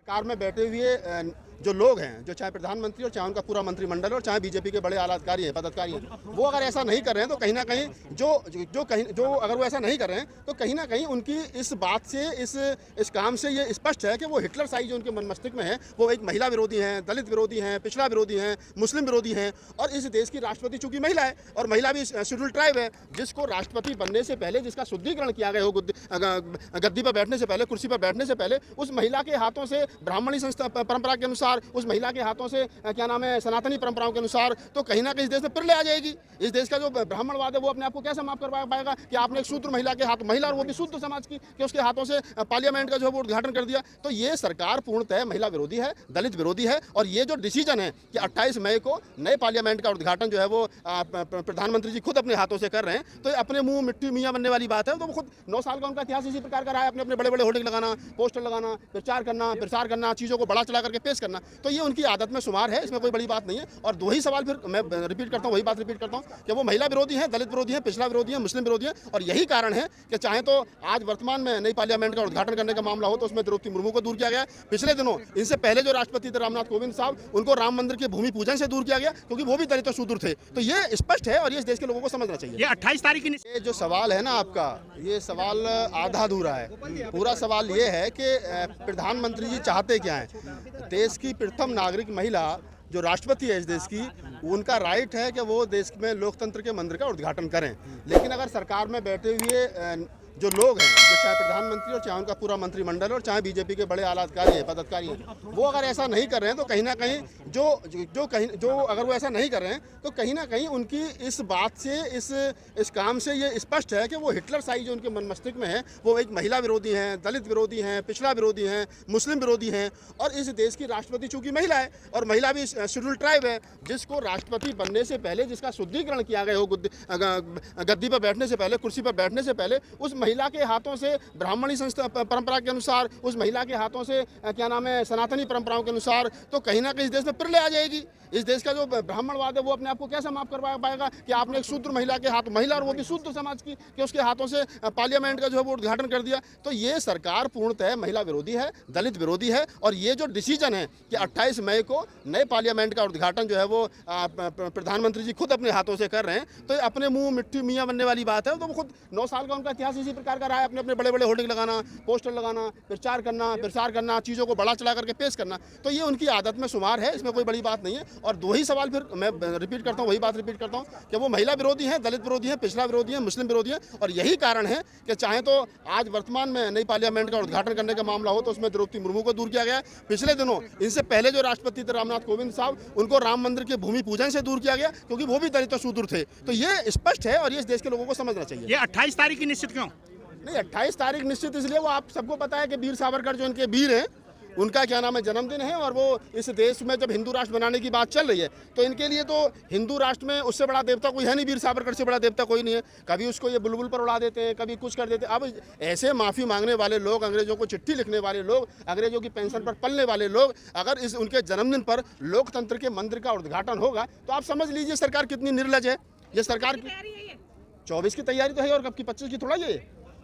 Car में बैठे हुए जो लोग हैं, जो चाहे प्रधानमंत्री और चाहे उनका पूरा मंत्रिमंडल और चाहे बीजेपी के बड़े आला अधिकारी हैं, पदाधिकारी हैं, वो अगर ऐसा नहीं कर रहे हैं तो कहीं ना कहीं जो अगर वो ऐसा नहीं कर रहे हैं तो कहीं ना कहीं उनकी इस बात से इस काम से ये स्पष्ट है कि वो हिटलर साई जो उनके मन मस्तिष्क में है, वो एक महिला विरोधी हैं, दलित विरोधी हैं, पिछड़ा विरोधी हैं, मुस्लिम विरोधी हैं। और इस देश की राष्ट्रपति चूंकि महिला है और महिला भी शेड्यूल ट्राइब है, जिसको राष्ट्रपति बनने से पहले जिसका शुद्धिकरण किया गया हो गद्दी पर बैठने से पहले, कुर्सी पर बैठने से पहले, उस महिला के हाथों से ब्राह्मणी संस्था परंपरा के अनुसार, उस महिला के हाथों से क्या नाम है सनातनी परंपराओं के अनुसार, तो कहीं ना कहीं इस देश में पिरले आ जाएगी। इस देश का जो ब्राह्मणवाद है वो अपने आप को कैसे माफ कर पाएगा कि आपने एक शूद्र महिला के हाथ, महिला और वो भी शुद्ध समाज की, कि उसके हाथों से पार्लियामेंट का जो है वो उद्घाटन कर दिया। तो ये सरकार पूर्णतः महिला विरोधी है, दलित विरोधी है। और ये जो डिसीजन है कि 28 मई को नए पार्लियामेंट का उद्घाटन जो है वो प्रधानमंत्री जी खुद अपने हाथों से कर रहे हैं, तो अपने मुंह मिट्टी मियाँ बनने वाली बात है। तो वो खुद 9 साल का उनका इतिहास इसी प्रकार का रहा है, अपने अपने बड़े बड़े होर्डिंग लगाना, पोस्टर लगाना, प्रचार करना, चीज़ों को बड़ा चला करके पेश करना, तो ये उनकी आदत में शुमार है, इसमें कोई बड़ी बात नहीं है। और दो ही सवाल फिर मैं रिपीट करता हूँ, वही बात रिपीट करता हूँ कि वो महिला विरोधी हैं, दलित विरोधी हैं, पिछड़ा विरोधी हैं, मुस्लिम विरोधी हैं। और यही कारण है कि चाहे तो आज वर्तमान में नई पार्लियामेंट का उद्घाटन करने का मामला हो तो उसमें द्रौपदी मुर्मू को दूर किया गया। पिछले दिनों इनसे पहले जो राष्ट्रपति थे रामनाथ कोविंद साहब, उनको राम मंदिर के भूमि पूजन से दूर किया गया क्योंकि वो भी दलित और शूद्र थे। तो ये स्पष्ट है और ये इस देश के लोगों को समझना चाहिए। ये 28 तारीख की ये जो सवाल है ना आपका, ये सवाल आधा अधूरा है। पूरा सवाल ये है कि प्रधानमंत्री जी चाहते क्या हैं। देश की प्रथम नागरिक महिला जो राष्ट्रपति है इस देश की, उनका राइट है कि वो देश में लोकतंत्र के मंदिर का उद्घाटन करें। लेकिन अगर सरकार में बैठे हुए जो लोग हैं, जो चाहे प्रधानमंत्री और चाहे उनका पूरा मंत्रिमंडल और चाहे बीजेपी के बड़े आला अधिकारी हैं, पदाधिकारी हैं, वो अगर ऐसा नहीं कर रहे हैं तो कहीं ना कहीं जो अगर वो ऐसा नहीं कर रहे हैं तो कहीं ना कहीं उनकी इस बात से इस काम से ये स्पष्ट है कि वो हिटलर साई जो उनके मन मस्तिष्क में है, वो एक महिला विरोधी हैं, दलित विरोधी हैं, पिछड़ा विरोधी हैं, मुस्लिम विरोधी हैं। और इस देश की राष्ट्रपति चूंकि महिला है और महिला भी शेड्यूल ट्राइब है, जिसको राष्ट्रपति बनने से पहले जिसका शुद्धिकरण किया गया हो गद्दी पर बैठने से पहले, कुर्सी पर बैठने से पहले, उस महिला के हाथों से ब्राह्मणी संस्था परंपरा के अनुसार, उस महिला के हाथों से क्या नाम है सनातनी परंपराओं के अनुसार, तो कहीं ना कहीं इस देश में पिरले आ जाएगी। इस देश का जो ब्राह्मणवाद है वो अपने आप को कैसे माफ कर पाएगा कि आपने एक शूद्र महिला के हाथ, महिला और वो भी शुद्ध समाज की, कि उसके हाथों से पार्लियामेंट का जो है वो उद्घाटन कर दिया। तो ये सरकार पूर्णतः महिला विरोधी है, दलित विरोधी है। और ये जो डिसीजन है कि 28 मई को नए पार्लियामेंट का उद्घाटन जो है वो प्रधानमंत्री जी खुद अपने हाथों से कर रहे हैं, तो अपने मुंह मिट्टी मियाँ बनने वाली बात है। तो वो खुद 9 साल का उनका इतिहास इसी प्रकार का रहा है, अपने अपने बड़े बड़े होर्डिंग लगाना, पोस्टर लगाना, प्रचार करना, चीज़ों को बड़ा चला करके पेश करना, तो ये उनकी आदत में शुमार है, इसमें कोई बड़ी बात नहीं है। और दो ही सवाल फिर मैं रिपीट करता हूँ, वही बात रिपीट करता हूँ कि वो महिला विरोधी हैं, दलित विरोधी हैं, पिछड़ा विरोधी हैं, मुस्लिम विरोधी हैं। और यही कारण है कि चाहे तो आज वर्तमान में नई पार्लियामेंट का उद्घाटन करने का मामला हो तो उसमें द्रौपदी मुर्मू को दूर किया गया। पिछले दिनों इनसे पहले जो राष्ट्रपति थे रामनाथ कोविंद साहब, उनको राम मंदिर के भूमि पूजन से दूर किया गया क्योंकि वो भी दलित और शूद्र थे। तो ये स्पष्ट है और ये इस देश के लोगों को समझना चाहिए। ये 28 तारीख की निश्चित क्यों नहीं? 28 तारीख निश्चित इसलिए, वो आप सबको पता है कि वीर सावरकर जो इनके वीर हैं, उनका क्या नाम है जन्मदिन है। और वो इस देश में जब हिंदू राष्ट्र बनाने की बात चल रही है तो इनके लिए तो हिंदू राष्ट्र में उससे बड़ा देवता कोई है नहीं, वीर सावरकर से बड़ा देवता कोई नहीं है। कभी उसको ये बुलबुल पर उड़ा देते हैं, कभी कुछ कर देते हैं। अब ऐसे माफ़ी मांगने वाले लोग, अंग्रेजों को चिट्ठी लिखने वाले लोग, अंग्रेजों की पेंशन पर पलने वाले लोग, अगर इस उनके जन्मदिन पर लोकतंत्र के मंदिर का उद्घाटन होगा तो आप समझ लीजिए सरकार कितनी निर्लज है। ये सरकार की 24 की तैयारी तो है और कब की 25 की थोड़ा,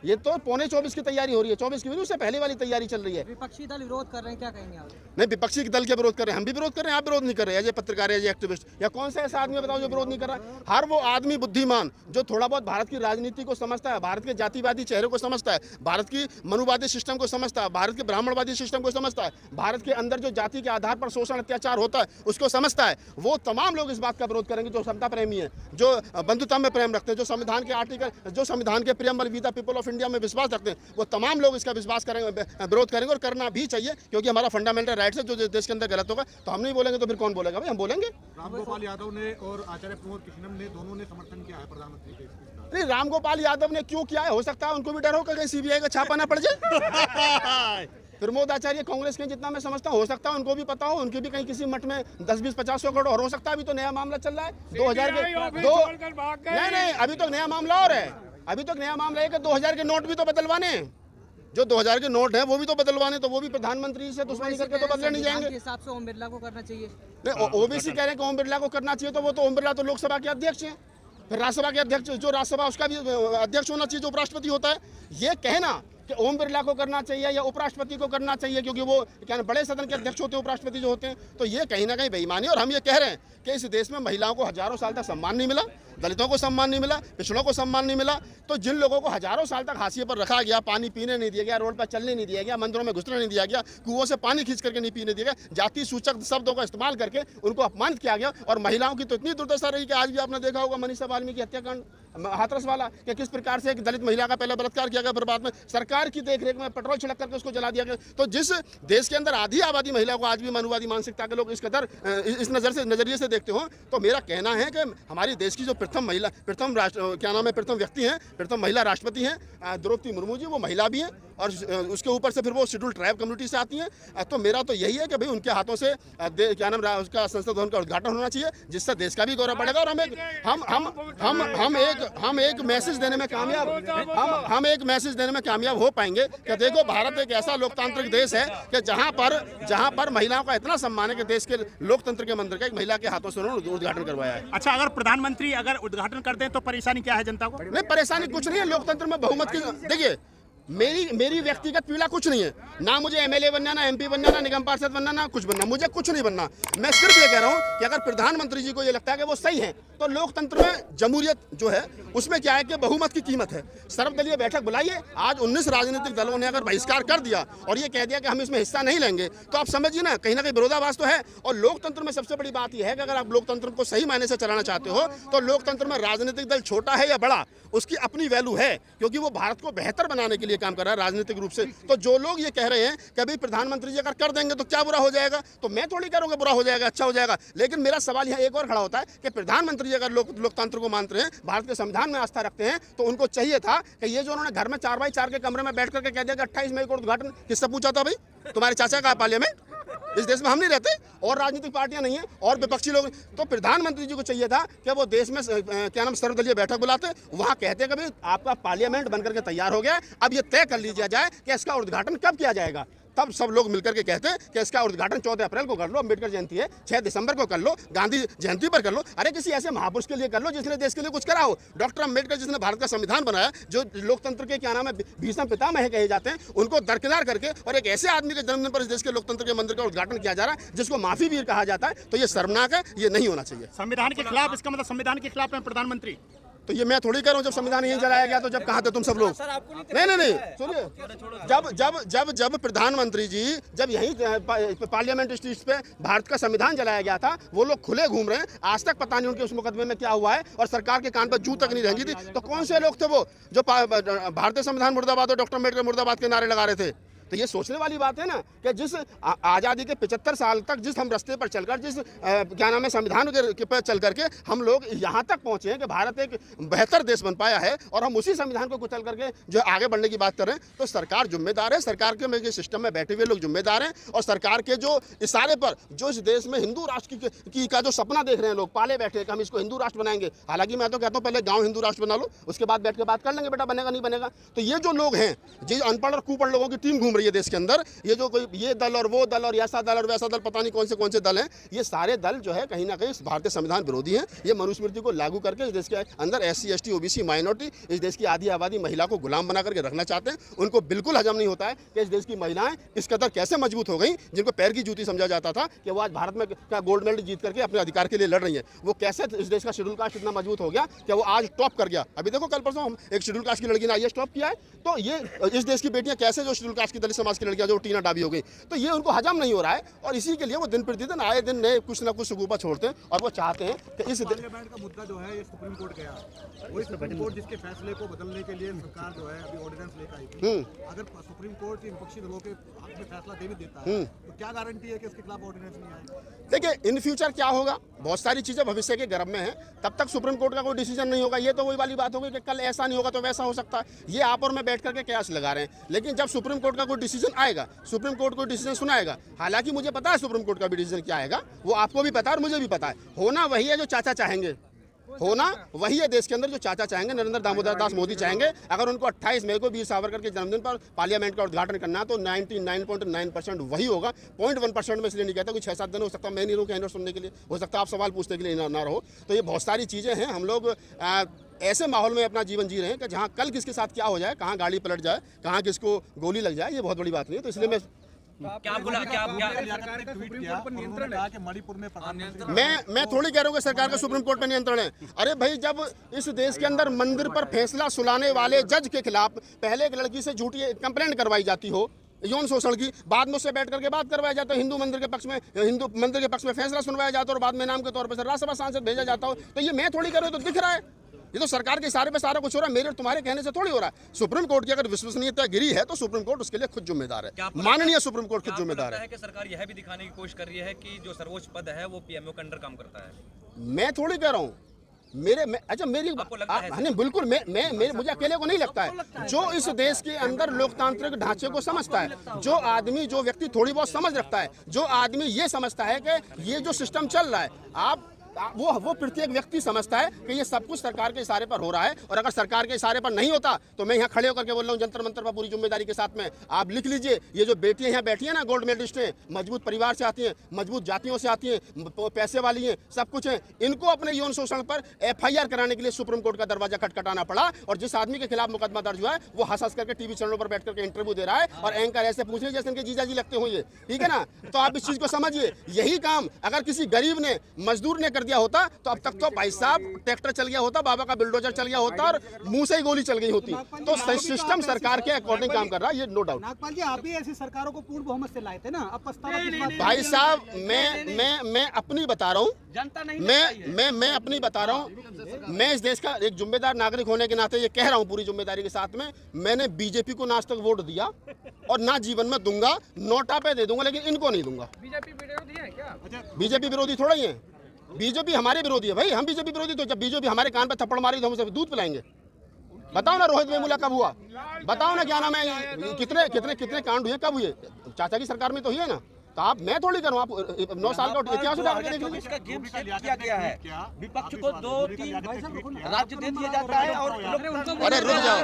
ये तो पौने 24 की तैयारी हो रही है। 24 की भी उससे पहले वाली तैयारी चल रही है। विपक्षी दल विरोध कर रहे हैं, क्या कहेंगे आप? नहीं, विपक्षी दल के विरोध कर रहे हैं, हम भी विरोध कर रहे हैं, आप विरोध नहीं कर रहे हैं। ये पत्रकार है, ये एक्टिविस्ट, या कौन सा ऐसा आदमी बताओ जो विरोध नहीं कर रहा है? हर वो आदमी बुद्धिमान जो थोड़ा बहुत भारत की राजनीति को समझता है, भारत के जातिवादी चेहरे को समझता है, भारत की मनुवादी सिस्टम को समझता है, भारत के ब्राह्मणवादी सिस्टम को समझता है, भारत के अंदर जो जाति के आधार पर शोषण अत्याचार होता है उसको समझता है, वो तमाम लोग इस बात का विरोध करेंगे जो समता प्रेमी है, जो बंधुता में प्रेम रखते हैं, जो संविधान के आर्टिकल, जो संविधान के preamble we the people of India में विश्वास रखते हैं, वो तमाम लोग इसका विश्वास करेंगे, विरोध करेंगे। और करना भी चाहिए क्योंकि हमारा फंडामेंटल राइट्स है। जो देश के अंदर गलत होगा तो हम नहीं बोलेंगे तो फिर कौन बोलेगा? भाई हम बोलेंगे। रामगोपाल यादव ने और आचार्य प्रमोद कृष्णम ने दोनों ने समर्थन किया है प्रधानमंत्री के। नहीं, रामगोपाल यादव ने क्यों किया है? हो सकता है उनको भी डर हो कहीं सीबीआई का छापा ना पड़ जाए। प्रमोद आचार्य कांग्रेस के, जितना मैं समझता हूँ, हो सकता है उनको भी पता हो, उनके भी कहीं किसी मठ में 10-20-50 करोड़ और हो सकता है। अभी तो नया मामला चल रहा है 2000 के नहीं, अभी तो नया मामला और है। अभी तो नया मामला है कि 2000 के नोट भी तो बदलवाने, जो 2000 के नोट हैं वो भी तो बदलवाने, तो वो भी प्रधानमंत्री से दुश्मनी करके तो बदले नहीं जाएंगे। हिसाब से ओम बिरला को करना चाहिए। नहीं, ओबीसी कह रहे हैं कि ओम बिरला को करना चाहिए, तो वो तो ओम बिरला तो लोकसभा के अध्यक्ष हैं, फिर राज्यसभा के अध्यक्ष, जो राज्यसभा उसका भी अध्यक्ष होना चाहिए जो उपराष्ट्रपति होता है। ये कहना कि ओम बिरला को करना चाहिए या उपराष्ट्रपति को करना चाहिए, क्योंकि वो क्या बड़े सदन के अध्यक्ष होते हैं उपराष्ट्रपति जो होते हैं। तो ये कहीं ना कहीं बेईमानी है। और हम ये कह रहे हैं कि इस देश में महिलाओं को हजारों साल तक सम्मान नहीं मिला, दलितों को सम्मान नहीं मिला, पिछड़ों को सम्मान नहीं मिला। तो जिन लोगों को हजारों साल तक हाशिए पर रखा गया, पानी पीने नहीं दिया गया, रोड पर चलने नहीं दिया गया, मंदिरों में घुसने नहीं दिया गया, कुओं से पानी खींच करके नहीं पीने दिया गया, जाति सूचक शब्दों का इस्तेमाल करके उनको अपमानित किया गया। और महिलाओं की तो इतनी दुर्दशा रही कि आज भी आपने देखा होगा मनीषा वाल्मीकि हत्याकांड, हाथरस वाला, कि किस प्रकार से एक दलित महिला का पहले बलात्कार किया गया, फिर बाद में सरकार की देखरेख में पेट्रोल छिड़क करके उसको जला दिया गया। तो जिस देश के अंदर आधी आबादी महिला को आज भी मनुवादी मानसिकता के लोग इस कदर इस नजरिए से देखते हो, तो मेरा कहना है कि हमारी देश की जो प्रथम व्यक्ति हैं, प्रथम महिला राष्ट्रपति हैं द्रौपदी मुर्मू जी, वो महिला भी हैं और उसके ऊपर से फिर वो शेड्यूल ट्राइब कम्युनिटी से आती हैं। तो मेरा तो यही है कि भाई उनके हाथों से उसका संसद भवन का उद्घाटन होना चाहिए, जिससे देश का भी गौरव बढ़ेगा। और हम एक मैसेज देने में कामयाब हो पाएंगे कि देखो, भारत एक ऐसा लोकतांत्रिक देश है कि जहां पर महिलाओं का इतना सम्मान है कि देश के लोकतंत्र के मंदिर का एक महिला के हाथों से उन्होंने उद्घाटन करवाया है। अच्छा, अगर प्रधानमंत्री अगर उद्घाटन करते हैं तो परेशानी क्या है जनता को? नहीं, परेशानी कुछ नहीं है। लोकतंत्र में बहुमत की, देखिए मेरी व्यक्तिगत पीड़ा कुछ नहीं है, ना मुझे एमएलए बनना, ना एमपी बनना, ना निगम पार्षद बनना, ना कुछ बनना, मुझे कुछ नहीं बनना। मैं सिर्फ ये कह रहा हूँ कि अगर प्रधानमंत्री जी को ये लगता है कि वो सही है, तो लोकतंत्र में जमहूरियत जो है उसमें क्या है कि बहुमत की कीमत है। सर्वदलीय बैठक बुलाइए। आज 19 राजनीतिक दलों ने अगर बहिष्कार कर दिया और ये कह दिया कि हम इसमें हिस्सा नहीं लेंगे, तो आप समझिए ना कहीं विरोधाभास तो है। और लोकतंत्र में सबसे बड़ी बात यह है कि अगर आप लोकतंत्र को सही मायने से चलाना चाहते हो, तो लोकतंत्र में राजनीतिक दल छोटा है या बड़ा, उसकी अपनी वैल्यू है, क्योंकि वो भारत को बेहतर बनाने के लिए काम कर रहा है राजनीतिक रूप से। तो जो लोग ये कह रहे हैं कि अभी प्रधानमंत्री जी अगर कर देंगे तो क्या बुरा हो जाएगा, तो मैं थोड़ी कह रहा हूं कि बुरा हो जाएगा, अच्छा हो जाएगा। लेकिन मेरा सवाल यहाँ एक और खड़ा होता है कि प्रधानमंत्री जी अगर लोकतंत्र को मानते हैं, भारत के संविधान में आस्था रखते हैं, तो उनको चाहिए था कि ये जो उन्होंने घर में 4x4 के कमरे में बैठ करके कह दिया कि 28 मई को उद्घाटन, किससे पूछा था भाई? तुम्हारे चाचा का पार्लियामेंट? इस देश में हम नहीं रहते और राजनीतिक पार्टियां नहीं है और विपक्षी लोग। तो प्रधानमंत्री जी को चाहिए था कि वो देश में सर्वदलीय बैठक बुलाते, वहां कहते कभी आपका पार्लियामेंट बनकर के तैयार हो गया, अब ये तय कर लिया जाए कि इसका उद्घाटन कब किया जाएगा। तब सब लोग मिलकर के कहते हैं कि इसका उद्घाटन 14 अप्रैल को कर लो, अम्बेडकर जयंती है 6 दिसंबर को कर लो, गांधी जयंती पर कर लो, अरे किसी ऐसे महापुरुष के लिए कर लो जिसने देश के लिए कुछ करा हो। डॉक्टर अम्बेडकर जिसने भारत का संविधान बनाया, जो लोकतंत्र के क्या नाम है भीष्म पितामह कहे जाते हैं, उनको दरकिनार करके और एक ऐसे आदमी के जन्मदिन पर इस देश के लोकतंत्र के मंदिर का उद्घाटन किया जा रहा है जिसको माफी वीर कहा जाता है। तो ये शर्मनाक है, ये नहीं होना चाहिए। संविधान के खिलाफ, इसका मतलब संविधान के खिलाफ है प्रधानमंत्री। तो ये मैं थोड़ी कर रहा हूँ, जब संविधान यहीं जलाया गया तो जब कहाँ थे तुम सब लोग? नहीं सुनिए, जब प्रधानमंत्री जी जब यहीं पार्लियामेंट स्ट्रीट पे भारत का संविधान जलाया गया था, वो लोग खुले घूम रहे हैं। आज तक पता नहीं उनके उस मुकदमे में क्या हुआ है और सरकार के कान पर जू तक नहीं रहेंगी थी। तो कौन से लोग थे वो जो भारतीय संविधान मुर्दाबाद और डॉक्टर अम्बेडकर मुर्दाबाद के नारे लगा रहे थे? तो ये सोचने वाली बात है ना कि जिस आज़ादी के 75 साल तक जिस हम रास्ते पर चलकर, जिस क्या नाम है संविधान के पर चल करके हम लोग यहाँ तक पहुँचे हैं कि भारत एक बेहतर देश बन पाया है, और हम उसी संविधान को कुचल करके जो आगे बढ़ने की बात कर रहे हैं। तो सरकार जिम्मेदार है, सरकार के सिस्टम में बैठे हुए लोग जिम्मेदार हैं, और सरकार के जो इशारे पर जो इस देश में हिंदू राष्ट्र का जो सपना देख रहे हैं लोग, पाले बैठे कि हम इसको हिंदू राष्ट्र बनाएंगे। हालांकि मैं तो कहता हूँ पहले गाँव हिंदू राष्ट्र बना लो, उसके बाद बैठ के बात कर लेंगे बेटा बनेगा नहीं बनेगा। तो ये जो लोग हैं, जो अनपढ़ और कुपढ़ लोगों की टीम घूम रही है देश के अंदर, ये जो कोई ये दल और वो दल और ऐसा दल और वैसा दल, पता नहीं कौन से दल हैं, ये सारे दल जो है कहीं ना कहीं भारतीय संविधान विरोधी हैं। ये मनुस्मृति को लागू करके इस देश के अंदर SC ST OBC माइनॉरिटी, इस देश की आधी आबादी महिला को गुलाम बना करके रखना चाहते हैं। उनको बिल्कुल हजम नहीं होता है कि इस देश की महिलाएं इस कदर कैसे मजबूत हो गई, जिनको पैर की जूती समझा जाता था कि वो आज भारत में क्या गोल्ड मेडल जीत करके अपने अधिकार के लिए लड़ रही है। वो कैसे इस देश का शेड्यूल कास्ट इतना मजबूत हो गया कि वो आज टॉप कर गया। अभी देखो कल परसों हम एक शेड्यूल कास्ट की लड़की ने IAS टॉप किया है। तो ये इस देश की बेटियां कैसे जो शेड्यूल कास्ट की दलित समाज की लड़कियां जो टीना डाबी हो गई, तो ये उनको हजम नहीं हो रहा है। और इसी के लिए वो दिन प्रतिदिन आए दिन नए कुछ ना कुछ सुगुबा छोड़ते हैं, और वो चाहते हैं कि इस पार्लियामेंट का मुद्दा जो है ये सुप्रीम कोर्ट गया, वही सुप्रीम कोर्ट जिसके फैसले को बदलने के लिए सरकार जो है अभी ऑर्डिनेंस लेकर आई थी। अगर सुप्रीम कोर्ट विपक्षी दलों के हक में फैसला दे भी देता है, तो क्या गारंटी है कि इसके खिलाफ ऑर्डिनेंस नहीं आए? देखिए इन फ्यूचर क्या होगा, बहुत सारी चीजें भविष्य के गर्भ में हैं। तब तक सुप्रीम कोर्ट का कोई डिसीजन नहीं होगा। ये तो वही वाली बात होगी कि कल ऐसा नहीं होगा तो वैसा हो सकता है। ये आप और मैं बैठ करके कयास लगा रहे हैं, लेकिन जब सुप्रीम कोर्ट का कोई डिसीजन आएगा, सुप्रीम कोर्ट कोई डिसीजन सुनाएगा, हालांकि मुझे पता है सुप्रीम कोर्ट का भी डिसीजन क्या आएगा, वो आपको भी पता है और मुझे भी पता है। होना वही है जो चाचा चाहेंगे, होना वही है देश के अंदर जो चाचा चाहेंगे, नरेंद्र दामोदर दास मोदी चाहेंगे। अगर उनको 28 मई को वीर सावरकर के जन्मदिन पर पार्लियामेंट का उद्घाटन करना है तो 99.9% वही होगा। 0.1% में इसलिए नहीं कहता, कोई 6-7 दिन हो सकता है मैं नहीं रहूँ कहने सुनने के लिए, हो सकता है आप सवाल पूछने के लिए ना रहो। तो ये बहुत सारी चीज़ें हैं। हम लोग ऐसे माहौल में अपना जीवन जी रहे हैं कि जहाँ कल किसके साथ क्या हो जाए, कहाँ गाड़ी पलट जाए, कहाँ किसको गोली लग जाए, ये बहुत बड़ी बात नहीं है। तो इसलिए मैं मणिपुर में मैं थोड़ी कह रहा हूँ कि सरकार का सुप्रीम कोर्ट पे नियंत्रण है। अरे भाई, जब इस देश के अंदर मंदिर पर फैसला सुनाने वाले जज के खिलाफ पहले एक लड़की से झूठी कंप्लेंट करवाई जाती हो यौन शोषण की, बाद में उससे बैठ करके बात करवाया जाता है, हिंदू मंदिर के पक्ष में फैसला सुनवाया जाता है और बाद में नाम के तौर पर राज्यसभा सांसद भेजा जाता हो, तो ये मैं थोड़ी कर रहा हूँ, तो दिख रहा है। ये तो सरकार के इशारे पे सारा कुछ हो रहा है, मेरे और तुम्हारे कहने से थोड़ी हो रहा है। सुप्रीम कोर्ट की अगर विश्वसनीयता गिरी है तो सुप्रीम कोर्ट उसके लिए खुद जिम्मेदार है, माननीय सुप्रीम कोर्ट खुद जिम्मेदार है। कि सरकार यह भी दिखाने की कोशिश कर रही है कि जो सर्वोच्च पद है वो पीएमओ के अंडर काम करता है। मैं थोड़ी कह रहा हूँ, अच्छा मेरी नहीं, बिल्कुल मैं मुझे अकेले को नहीं लगता है। जो इस देश के अंदर लोकतांत्रिक ढांचे को समझता है, जो आदमी, जो व्यक्ति थोड़ी बहुत समझ रखता है, जो आदमी ये समझता है कि ये जो सिस्टम चल रहा है, वो प्रत्येक व्यक्ति समझता है कि ये सब कुछ सरकार के इशारे पर हो रहा है। और अगर सरकार के इशारे पर नहीं होता तो मैं यहाँ खड़े होकर के बोल रहा हूँ जंतर मंतर पर पूरी जिम्मेदारी के साथ में, आप लिख लीजिए, ये जो बेटियां यहाँ बैठी हैं ना, गोल्ड मेडलिस्ट हैं, मजबूत परिवार से आती हैं, मजबूत जातियों से आती हैं, पैसे वाली हैं, सब कुछ है, इनको अपने यौन शोषण पर FIR कराने के लिए सुप्रीम कोर्ट का दरवाजा खटखटाना पड़ा। और जिस आदमी के खिलाफ मुकदमा दर्ज हुआ है वो हंस करके टीवी चैनलों पर बैठ करके इंटरव्यू दे रहा है और एंकर ऐसे पूछ रहे जैसे इनके जीजाजी लगते हुए, ठीक है ना। तो आप इस चीज को समझिए, यही काम अगर किसी गरीब ने, मजदूर ने कर दिया होता तो अब तक तो भाई साहब ट्रैक्टर चल गया होता, बाबा का बुलडोजर चल गया होता और मुंह से ही गोली चल गई होती। तो सिस्टम सरकार के अकॉर्डिंग काम कर रहा है, ये नो डाउट। नागपाल जी, आप भी ऐसी सरकारों को पूर्ण बहुमत से लाए थे ना, अब पछतावा किस बात? भाई साहब, मैं अपनी बता रहा हूँ, मैं अपनी बता रहा हूँ। मैं इस देश का एक जिम्मेदार नागरिक होने के नाते ये कह रहा हूँ पूरी जिम्मेदारी के साथ में, मैंने बीजेपी को ना आज तक वोट दिया और ना जीवन में दूंगा, नोटा पे दे दूंगा, लेकिन इनको नहीं दूंगा। बीजेपी विरोधी है क्या? बीजेपी विरोधी थोड़ा ही है, बीजेपी हमारे विरोधी है भाई। हम बीजेपी विरोधी, तो जब बीजेपी हमारे कान पे थप्पड़ मारी तो हम उसे दूध पिलाएंगे। बताओ ना रोहित वेमुला कब हुआ, बताओ ना क्या नाम है, कितने कांड हुए, कब हुए? चाचा की सरकार में तो हुई है ना। तो आप, मैं थोड़ी करूँ, आप 9 साल का इतिहास उठा के देख लीजिए। इसका गेम सेट किया गया है, विपक्ष को 2-3 राज्य दे दिया जाता है और अरे रुक जाओ,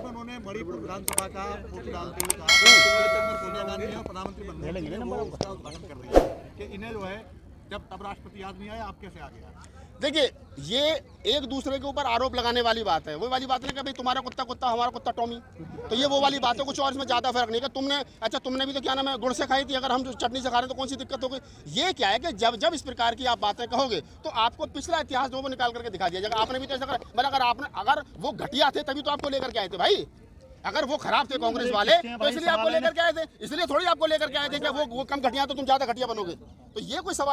उन्होंने मणिपुर विधानसभा का फोटो डालते हुए कहा सोनिया गांधी और प्रधानमंत्री बनने के लिए वो उसका उद्घाटन कर रही है कि इन्हें जो है जब तब राष्ट्रपति याद नहीं आया, आप कैसे आ गया? देखिए, ये एक दूसरे के ऊपर आरोप लगाने वाली बात है। वो वाली बात नहीं कि भाई तुम्हारा कुत्ता कुत्ता, हमारा कुत्ता टॉमी, तो ये वो वाली बात है। कुछ और इसमें ज़्यादा फर्क नहीं है। तुमने भी तो क्या नाम है, गुड़ से खाई थी, अगर हम चटनी से खा रहे हैं तो कौन सी दिक्कत हो गई? ये क्या है कि जब इस प्रकार की आप बातें कहोगे तो आपको पिछला इतिहास जो वो निकाल करके दिखा दिया जाएगा। आपने भी तो ऐसा करा, अगर वो घटिया थे तभी तो आपको लेकर के आए थे भाई। अगर वो खराब थे कांग्रेस वाले तो इसलिए आपको लेकर के आए थे, इसलिए थोड़ी आपको लेकर के आए थे कि वो कम घटिया तो तुम ज़्यादा घटिया बनोगे। तो ये कोई सवाल